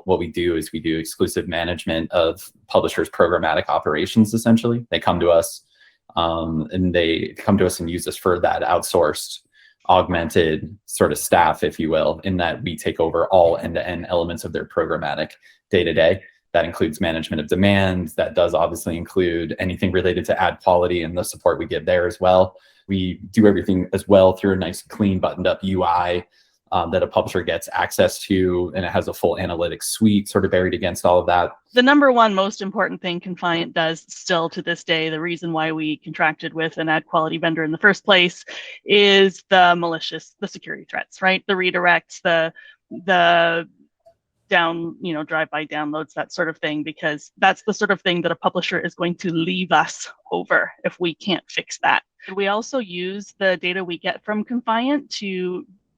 what we do is we do exclusive management of publishers' programmatic operations. Essentially, they come to us, and they come to us and use us for that outsourced, augmented sort of staff, if you will, in that we take over all end-to-end elements of their programmatic day-to-day. That includes management of demand. That does obviously include anything related to ad quality and the support we give there as well. We do everything as well through a nice, clean, buttoned-up UI that a publisher gets access to, and it has a full analytics suite sort of buried against all of that. The number one most important thing Confiant does still to this day, the reason why we contracted with an ad quality vendor in the first place, is the security threats, right? The redirects, the drive-by downloads, that sort of thing, because that's the sort of thing that a publisher is going to leave us over if we can't fix that. We also use the data we get from Confiant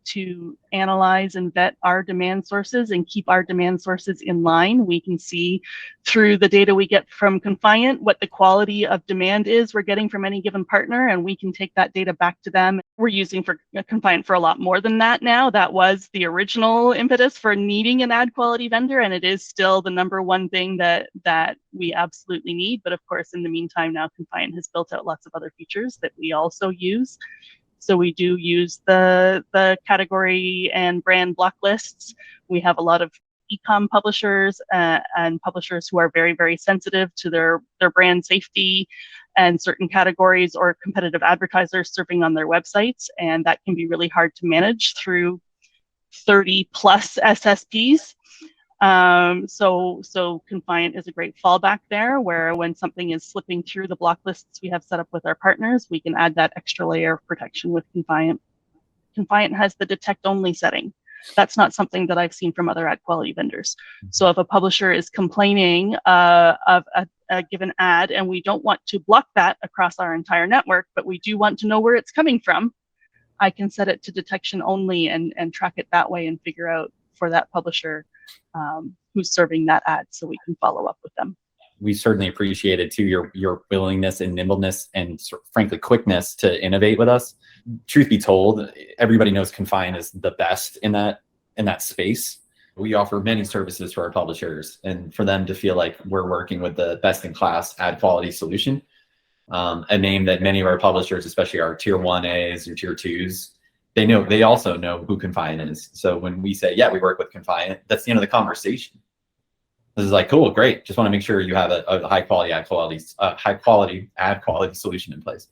to analyze and vet our demand sources and keep our demand sources in line. We can see through the data we get from Confiant what the quality of demand is we're getting from any given partner, and we can take that data back to them. We're using Confiant for a lot more than that now. That was the original impetus for needing an ad quality vendor, and it is still the number one thing that we absolutely need. But of course, in the meantime, now Confiant has built out lots of other features that we also use. So we do use the category and brand block lists. We have a lot of e-com publishers and publishers who are very, very sensitive to their brand safety and certain categories, or competitive advertisers serving on their websites. And that can be really hard to manage through 30 plus SSPs. So Confiant is a great fallback there, where when something is slipping through the block lists we have set up with our partners, we can add that extra layer of protection with Confiant. Confiant has the detect only setting. That's not something that I've seen from other ad quality vendors. So if a publisher is complaining of a given ad, and we don't want to block that across our entire network, but we do want to know where it's coming from, I can set it to detection only and track it that way and figure out for that publisher who's serving that ad, so we can follow up with them. We certainly appreciate it too, your willingness and nimbleness and frankly quickness to innovate with us. Truth be told, everybody knows Confiant is the best in that space. We offer many services to our publishers, and for them to feel like we're working with the best in class ad quality solution, a name that many of our publishers, especially our tier 1As or tier 2s, they also know who Confiant is. So when we say, yeah, we work with Confiant, that's the end of the conversation. This is like, cool, great. Just want to make sure you have a high quality ad quality solution in place.